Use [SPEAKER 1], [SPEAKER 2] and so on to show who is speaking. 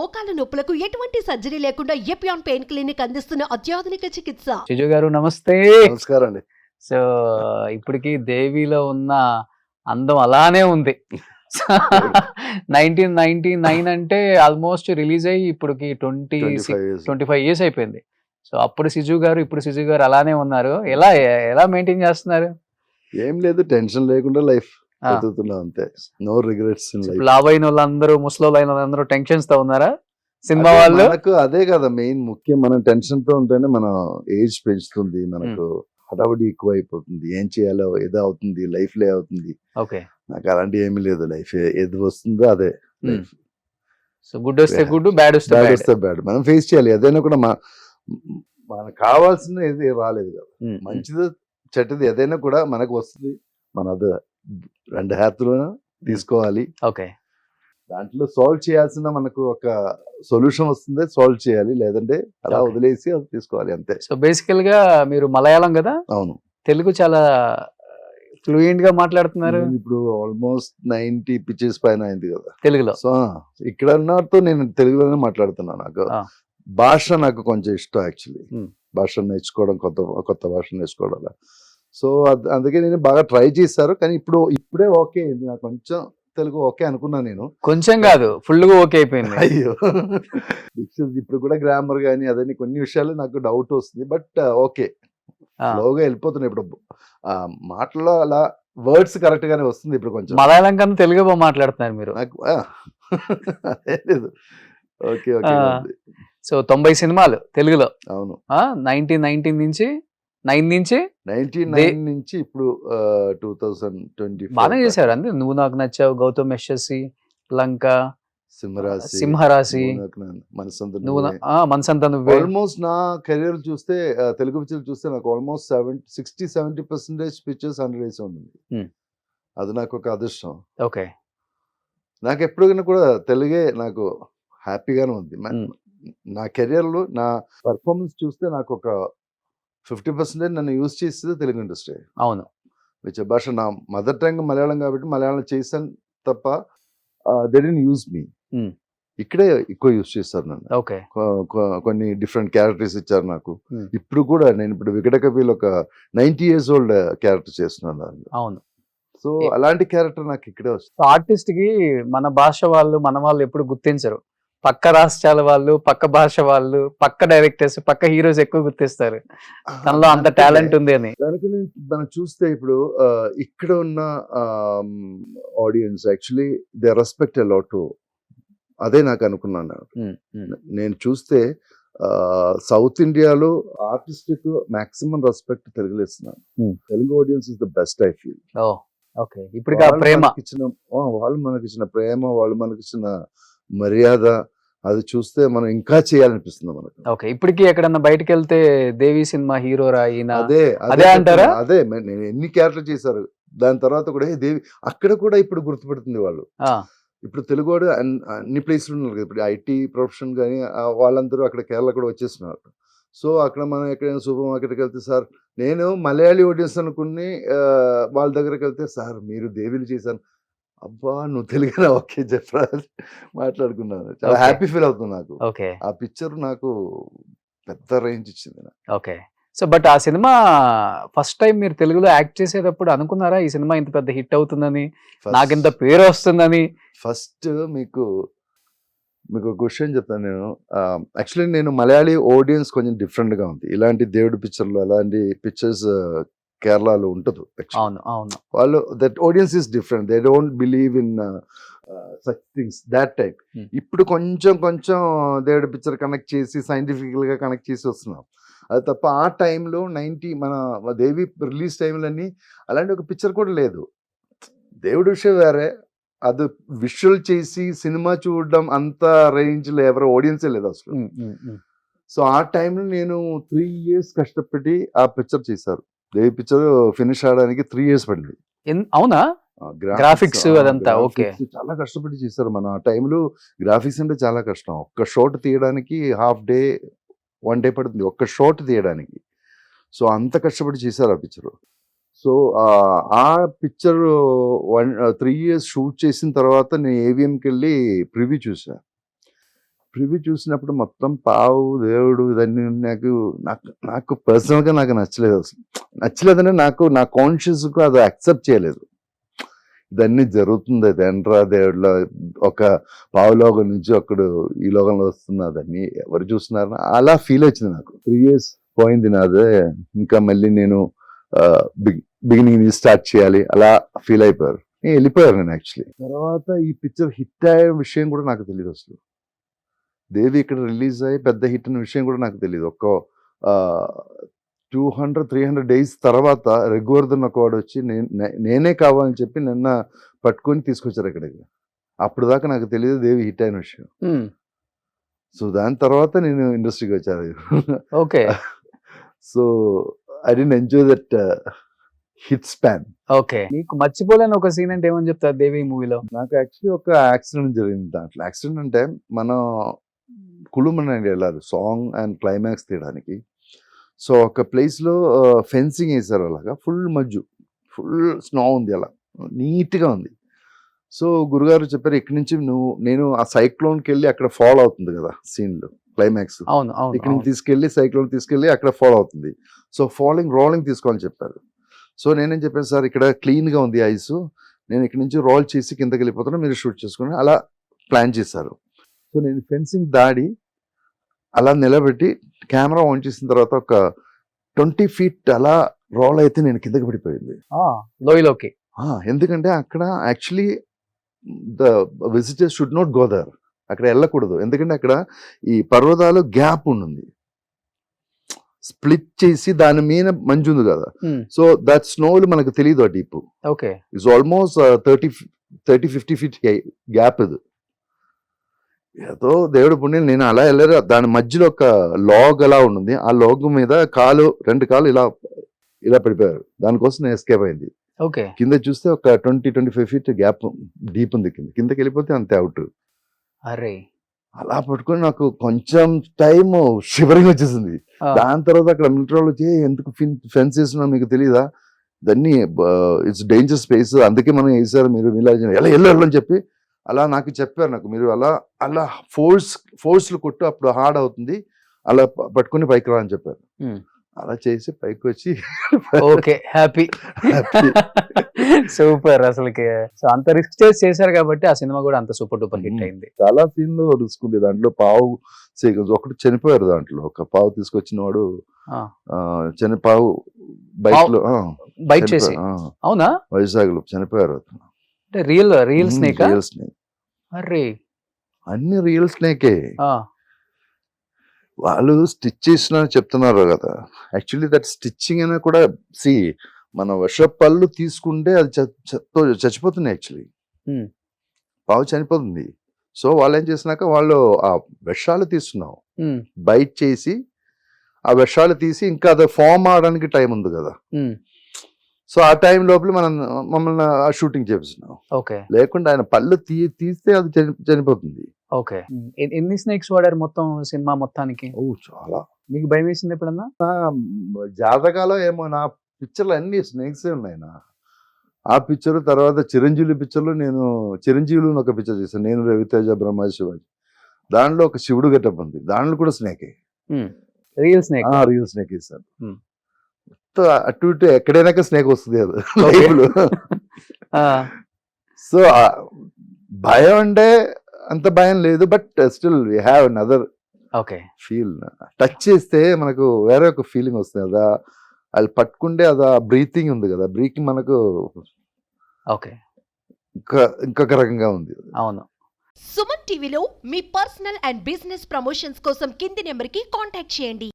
[SPEAKER 1] మోకాల నొప్పులకు ఎటువంటి సర్జరీ లేకుండా ఎపియాన్ పెయిన్ క్లినిక్ అందిస్తున్న అత్యాధునిక చికిత్స.
[SPEAKER 2] చిజు గారు నమస్తే.
[SPEAKER 3] నమస్కారం అండి.
[SPEAKER 2] సో ఇప్పటికి దేవిలో ఉన్న అందం అలానే ఉంది. 1999 అంటే ఆల్మోస్ట్ రిలీజ్ అయ్యి ఇప్పటికి 25 years అయిపోయింది. సో అప్పుడు సిజు గారు ఇప్పుడు సిజు గారు అలానే ఉన్నారు. ఎలా మెయింటైన్ చేస్తున్నారు?
[SPEAKER 3] ఏం లేదు, టెన్షన్ లేకుండా లైఫ్ బతుకుతున్నా అంతే. No regrets in life.
[SPEAKER 2] లావ్ అయిన వాళ్ళందరూ ముసలోళ్ళు అయిన వాళ్ళందరూ టెన్షన్స్ తో ఉన్నారా సినిమా వాళ్ళు?
[SPEAKER 3] మనకు అదే కదా మెయిన్ ముఖ్యం. మనం టెన్షన్ తో ఉంటేనే మన ఏజ్ పెంచుతుంది, మనకు హడావుడి ఎక్కువ అయిపోతుంది. ఏం చేయాలో ఏదో అవుతుంది, లైఫ్ లే అవుతుంది.
[SPEAKER 2] ఓకే,
[SPEAKER 3] నాకు అలాంటి ఏమీ లేదు. లైఫ్ ఏది వస్తుందో అదే లైఫ్.
[SPEAKER 2] సో గుడ్ వస్తే గుడ్, బ్యాడ్ వస్తే
[SPEAKER 3] బ్యాడ్. మనం ఫేస్ చేయాలి. ఏదైనా కూడా మనకు కావాల్సిన ఏది రాలేదు కదా. మంచిది చెడ్డది ఏదైనా కూడా మనకు వస్తుంది. మన అది రెండు హ్యాతులను తీసుకోవాలి.
[SPEAKER 2] ఓకే,
[SPEAKER 3] దాంట్లో సాల్వ్ చేయాల్సిన మనకు ఒక సొల్యూషన్ వస్తుంది, సాల్వ్ చేయాలి. లేదంటే అలా వదిలేసి అది తీసుకోవాలి అంతే.
[SPEAKER 2] సో బేసికల్ గా మీరు మలయాళం కదా?
[SPEAKER 3] అవును.
[SPEAKER 2] తెలుగు చాలా ఫ్లూయెంట్ గా మాట్లాడుతున్నారు.
[SPEAKER 3] ఇప్పుడు ఆల్మోస్ట్ 90 పిచెస్ పైన అయింది కదా
[SPEAKER 2] తెలుగులో.
[SPEAKER 3] సో ఇక్కడ ఉన్నట్టు నేను తెలుగులోనే మాట్లాడుతున్నాను. నాకు భాష నాకు కొంచెం ఇష్టం యాక్చువల్లీ. భాష నేర్చుకోవడం, కొత్త భాష నేర్చుకోవడం. సో అందుకే నేను బాగా ట్రై చేశారు. కానీ ఇప్పుడే ఓకే అయింది నాకు. కొంచెం తెలుగు ఓకే అనుకున్నా నేను.
[SPEAKER 2] కొంచెం కాదు, ఫుల్ గా ఓకే అయిపోయింది.
[SPEAKER 3] అయ్యో, ఇప్పుడు కూడా గ్రామర్ కానీ అదని కొన్ని విషయాలు నాకు డౌట్ వస్తుంది. బట్ ఓకే, స్లోగా వెళ్ళిపోతున్నాయి. ఇప్పుడు మాటల్లో అలా వర్డ్స్ కరెక్ట్ గానే వస్తుంది. ఇప్పుడు కొంచెం
[SPEAKER 2] మలయాళం కన్నా తెలుగు బాగా మాట్లాడుతున్నారు మీరు.
[SPEAKER 3] నాకు లేదు. Okay okay.
[SPEAKER 2] సో 90 సినిమాలు తెలుగులో.
[SPEAKER 3] అవును.
[SPEAKER 2] 1919 నుంచి
[SPEAKER 3] 99 నుంచి ఇప్పుడు 2020
[SPEAKER 2] బాగా చేశారు. అంతే, నువ్వు నాకు నచ్చావు, గౌతమ్ యశస్వి, లంక, సింహరాశి, మనసంతా నువ్వే.
[SPEAKER 3] ఆల్మోస్ట్ నా కెరీర్ చూస్తే, తెలుగు పిక్చర్ చూస్తే నాకు ఆల్మోస్ట్ 60-70% పిక్చర్స్ 100 వేసి ఉంటుంది. అది నాకు ఒక అదృష్టం.
[SPEAKER 2] ఓకే,
[SPEAKER 3] నాకు ఎప్పుడైనా కూడా తెలుగే నాకు హ్యాపీగానే ఉంది. నా కెరియర్లో నా పర్ఫార్మెన్స్ చూస్తే నాకు ఒక 50% నన్ను యూజ్ చేసేది తెలుగు ఇండస్ట్రీ.
[SPEAKER 2] అవును.
[SPEAKER 3] విచ్ భాష నా మదర్ టంగ్ మలయాళం కాబట్టి మలయాళం చేశాను తప్ప దే డిడ్ంట్ యూజ్ మీ. ఇక్కడే ఎక్కువ యూజ్ చేస్తారు నన్ను.
[SPEAKER 2] ఓకే,
[SPEAKER 3] కొన్ని డిఫరెంట్ క్యారెక్టర్స్ ఇచ్చారు నాకు. ఇప్పుడు కూడా నేను ఇప్పుడు వికట కవిలో ఒక 90 years old క్యారెక్టర్ చేస్తున్నాను.
[SPEAKER 2] అవును.
[SPEAKER 3] సో అలాంటి క్యారెక్టర్ నాకు ఇక్కడే వస్తుంది.
[SPEAKER 2] ఆర్టిస్ట్ కి మన భాష వాళ్ళు, మన వాళ్ళు ఎప్పుడు గుర్తించరు. పక్క రాష్ట్రాల వాళ్ళు, పక్క భాష వాళ్ళు, పక్క డైరెక్టర్స్, పక్క హీరోస్ ఎక్కువ గుర్తిస్తారు తనలో అంత టాలెంట్ ఉంది అని.
[SPEAKER 3] దానికి మనం చూస్తే ఇప్పుడు ఇక్కడ ఉన్న audience actually they respect a lot. అదే నాకు అనుకున్నాను. నేను చూస్తే సౌత్ ఇండియాలో ఆర్టిస్ట్ కు మాక్సిమం రెస్పెక్ట్ తెలుగులో ఇస్తున్నాను. Telugu audience is the best I feel.
[SPEAKER 2] Okay, ఇప్పుడు
[SPEAKER 3] వాళ్ళు మనకిచ్చిన ప్రేమ, వాళ్ళు మనకిచ్చిన మర్యాద, అది చూస్తే మనం ఇంకా చేయాలనిపిస్తుంది మనకు.
[SPEAKER 2] ఓకే, ఇప్పటికి ఎక్కడన్నా బయటకు వెళ్తే దేవి సినిమా హీరో రాయినా
[SPEAKER 3] అదే అంటారా? అదే నేను ఎన్ని క్యారెక్టర్ చేశారు. దాని తర్వాత కూడా దేవి అక్కడ కూడా ఇప్పుడు గుర్తుపెడుతుంది వాళ్ళు. ఇప్పుడు తెలుగు వాడు అన్ని ప్లేస్లు ఉన్నారు కదా. ఇప్పుడు ఐటీ ప్రొఫెషన్ కానీ వాళ్ళందరూ అక్కడ కేరళ కూడా వచ్చేస్తున్నారు. సో అక్కడ మనం ఎక్కడైనా సూపర్ మార్కెట్కి వెళ్తే, సార్ నేను మలయాళీ ఆడియన్స్ అనుకుని వాళ్ళ దగ్గరికి వెళ్తే, సార్ మీరు దేవిలు చేశాను. అబ్బా నువ్వు తెలుగునా, ఓకే చెప్పరా మాట్లాడుకున్నాను. చాలా హ్యాపీ ఫీల్ అవుతుంది నాకు. ఆ పిక్చర్ నాకు పెద్ద రేంజ్ ఇచ్చింది.
[SPEAKER 2] ఓకే, సో బట్ ఆ సినిమా ఫస్ట్ టైం మీరు తెలుగులో యాక్ట్ చేసేటప్పుడు అనుకున్నారా ఈ సినిమా ఇంత పెద్ద హిట్ అవుతుందని, నాకు ఇంత పేరు వస్తుందని?
[SPEAKER 3] ఫస్ట్ మీకు క్వశ్చన్ చెప్తాను నేను. యాక్చువల్లీ నేను మలయాళీ ఆడియన్స్ కొంచెం డిఫరెంట్ గా ఉంది. ఇలాంటి దేవుడి పిక్చర్లు, అలాంటి పిక్చర్స్ కేరళలో ఉంటుంది. వాళ్ళు that audience is different. They don't believe in such things that type. ఇప్పుడు కొంచెం దేవుడి పిక్చర్ కనెక్ట్ చేసి సైంటిఫికల్ గా కనెక్ట్ చేసి వస్తున్నాం. అది తప్ప ఆ టైంలో మన దేవి రిలీజ్ టైంలన్నీ అలాంటి ఒక పిక్చర్ కూడా లేదు. దేవుడి విషయం వేరే, అది విజువల్ చేసి సినిమా చూడడం అంత రేంజ్లో ఎవరు ఆడియన్సే లేదు అసలు. సో ఆ టైంలో నేను 3 years కష్టపడి ఆ పిక్చర్ చేశారు. దేవి పిక్చర్ ఫినిష్ అవడానికి 3 years పడింది.
[SPEAKER 2] అవునా? గ్రాఫిక్స్ అదంతా ఓకే,
[SPEAKER 3] చాలా కష్టపడి చేశారు. మన ఆ టైంలో గ్రాఫిక్స్ అంటే చాలా కష్టం. ఒక్క షాట్ తీయడానికి హాఫ్ డే 1 day పడుతుంది ఒక్క షాట్ తీయడానికి. సో అంత కష్టపడి చేశారు ఆ పిక్చర్. సో ఆ పిక్చర్ 3 years షూట్ చేసిన తర్వాత నేను ఏవిఎంకి వెళ్ళి ప్రివ్యూ చూసా. ప్రివ్యూ చూసినప్పుడు మొత్తం పావు దేవుడు ఇదన్నీ నాకు నాకు నాకు పర్సనల్గా నాకు నచ్చలేదు అసలు. నచ్చలేదంటే నాకు నా కాన్షియస్కు అది యాక్సెప్ట్ చేయలేదు. ఇదన్నీ జరుగుతుంది, అది ఎండ్రా దేవుడిలో ఒక పావు లోకం నుంచి ఒకడు ఈ లోకంలో వస్తున్నదని ఎవరు చూస్తున్నారని అలా ఫీల్ వచ్చింది నాకు. 3 years పోయింది నాదే, ఇంకా మళ్ళీ నేను బిగినింగ్ నుంచి స్టార్ట్ చేయాలి అలా ఫీల్ అయిపోయారు. నేను వెళ్ళిపోయారు నేను యాక్చువల్లీ. తర్వాత ఈ పిక్చర్ హిట్ అయ్యే విషయం కూడా నాకు తెలియదు అసలు. దేవి ఇక్కడ రిలీజ్ అయ్యి పెద్ద హిట్ అనే విషయం కూడా నాకు తెలియదు. ఒక 200-300 days తర్వాత రఘువర్ధన్ ఒకవాడు వచ్చి నేనే కావాలని చెప్పి నిన్న పట్టుకొని తీసుకొచ్చారు ఇక్కడికి. అప్పుడు దాకా నాకు తెలియదు దేవి హిట్ అయిన విషయం. సో దాని తర్వాత నేను ఇండస్ట్రీకి వచ్చాను.
[SPEAKER 2] Okay.
[SPEAKER 3] So I didn't enjoy that hit span.
[SPEAKER 2] Okay. నీకు మర్చిపోలేని ఒక సీన్ అంటే ఏమని చెప్తారు దేవి మూవీలో?
[SPEAKER 3] నాకు యాక్చువల్లీ ఒక యాక్సిడెంట్ జరిగింది దాంట్లో. యాక్సిడెంట్ అంటే మనం కుళుమని వెళ్ళాలి సాంగ్ అండ్ క్లైమాక్స్ తీయడానికి. సో ఒక ప్లేస్లో ఫెన్సింగ్ వేసారు, అలాగా ఫుల్ మజ్జు, ఫుల్ స్నో ఉంది, అలా నీట్గా ఉంది. సో గురుగారు చెప్పారు ఇక్కడి నుంచి నేను ఆ సైక్లోన్కి వెళ్ళి అక్కడ ఫాలో అవుతుంది కదా సీన్లు క్లైమాక్స్,
[SPEAKER 2] అవును అవును
[SPEAKER 3] ఇక్కడ నుంచి తీసుకెళ్ళి సైక్లోన్ తీసుకెళ్ళి అక్కడ ఫాలో అవుతుంది. సో రోలింగ్ తీసుకోవాలని చెప్పారు. సో నేనేం చెప్పాను, సార్ ఇక్కడ క్లీన్గా ఉంది ఐస్, నేను ఇక్కడ నుంచి రోల్ చేసి కిందకి వెళ్ళిపోతాను, మీరు షూట్ చేసుకుని అలా ప్లాన్ చేశారు. సో నేను ఫెన్సింగ్ దాడి అలా నిలబెట్టి కెమెరా ఆన్ చేసిన తర్వాత ఒక 20 feet అలా రోల్ అయితే నేను కిందకి పడిపోయింది
[SPEAKER 2] లోయలోకి.
[SPEAKER 3] ఎందుకంటే అక్కడ actually the visitors should not go there, అక్కడ వెళ్ళకూడదు. ఎందుకంటే అక్కడ ఈ పర్వతాలు గ్యాప్ ఉంటుంది, స్ప్లిట్ చేసి దాని మీద మంచు ఉంది కదా. సో దట్ స్నోలు మనకు తెలియదు ఆ deep.
[SPEAKER 2] Okay.
[SPEAKER 3] It's almost 30-50 feet gap ఇది. ఏదో దేవుడు పుణ్యం నేను అలా వెళ్ళారు. దాని మధ్యలో ఒక లాగ్ అలా ఉంటుంది, ఆ లాగ్ మీద 2 కాళ్ళు ఇలా ఇలా పడిపోయారు. దానికోసం నేను ఎస్కేప్ అయింది.
[SPEAKER 2] ఓకే.
[SPEAKER 3] కింద చూస్తే ఒక 20-25 feet గ్యాప్ డీప్ ఉంది, కిందకి వెళ్ళిపోతే అంతే అవుట్.
[SPEAKER 2] అరే
[SPEAKER 3] అలా పట్టుకొని నాకు కొంచెం టైం షివరింగ్ వచ్చేసింది. దాని తర్వాత అక్కడ మిలిటరీ వాళ్ళు వచ్చి ఎందుకు ఫెన్స్ వేసినా మీకు తెలియదా, దాన్ని ఇట్స్ డేంజర్ స్పేస్, అందుకే మనం వేసారు, మీరు ఇలా వెళ్ళని చెప్పి అలా నాకు చెప్పారు. నాకు మీరు అలా అలా ఫోర్స్లు కొట్టు, అప్పుడు హార్డ్ అవుతుంది, అలా పట్టుకుని పైకి రా అని చెప్పారు. అలా చేసి పైకి వచ్చి
[SPEAKER 2] ఓకే హ్యాపీ సూపర్. అసలుకి సో అంత రిస్క్ చేశారు కాబట్టి ఆ సినిమా కూడా అంత సూపర్ డూపర్ హిట్ అయింది.
[SPEAKER 3] చాలా సీన్లు రిస్క్ ఉంది దాంట్లో. పావు ఒకటి చనిపోయారు దాంట్లో, ఒక పావు తీసుకొచ్చిన వాడు పావు బైక్ లో
[SPEAKER 2] బైక్ చేసి. అవునా?
[SPEAKER 3] వైజాగ్ లో చనిపోయారు.
[SPEAKER 2] అంటే రియల్ స్నేక్. అరే
[SPEAKER 3] అన్ని రియల్ స్నేకే. వాళ్ళు స్టిచ్ చేసిన చెప్తున్నారు కదా, యాక్చువల్లీ దట్ స్టిచ్చింగ్ అయినా కూడా మన పళ్ళు తీసుకుంటే అది చచ్చిపోతుంది. యాక్చువల్లీ పావు చనిపోతుంది. సో వాళ్ళు ఏం చేసినాక వాళ్ళు ఆ విషాలు తీస్తున్నావు, బైట్ చేసి ఆ విషాలు తీసి ఇంకా అది ఫామ్ అవడానికి టైం ఉంది కదా. సో ఆ టైం లోపల మమ్మల్ని ఆ షూటింగ్ చేపిస్తున్నాం.
[SPEAKER 2] ఓకే.
[SPEAKER 3] లేకుండా ఆయన పళ్ళు తీస్తే అది చనిపోతుంది.
[SPEAKER 2] ఓకే. ఎన్ని స్నేక్స్ వాడారు మొత్తం సినిమా మొత్తానికి?
[SPEAKER 3] చాలా.
[SPEAKER 2] మీకు భయం వేసింది ఎప్పుడన్నా?
[SPEAKER 3] జాతకాలో ఏమో నా పిక్చర్లు అన్ని స్నేక్స్ ఉన్నాయి. ఆ పిక్చర్ తర్వాత చిరంజీవి పిక్చర్లో నేను చిరంజీవులు ఒక పిక్చర్ చేశాను, నేను రవితేజ బ్రహ్మ శివాజీ. దాంట్లో ఒక శివుడు గెటప్ ఉంది, దాంట్లో కూడా స్నేకే,
[SPEAKER 2] రియల్ స్నేక్.
[SPEAKER 3] రియల్ స్నేక్ వేసాను. అటు ఇటు ఎక్కడైనా స్నేక్ వస్తుంది అది. సో భయం అంటే అంత భయం లేదు, but still we have another feel. Touch చేస్తే మనకు వేరే ఒక ఫీలింగ్ వస్తుంది కదా, అది పట్టుకుంటే అది బ్రీతింగ్ ఉంది కదా, బ్రీతింగ్ మనకు ఇంకొక రకంగా ఉంది.
[SPEAKER 1] అవును. సుమన్ టీవీలో మీ పర్సనల్ అండ్ బిజినెస్ ప్రమోషన్స్ కోసం కింది నెంబర్కి కాంటాక్ట్ చేయండి.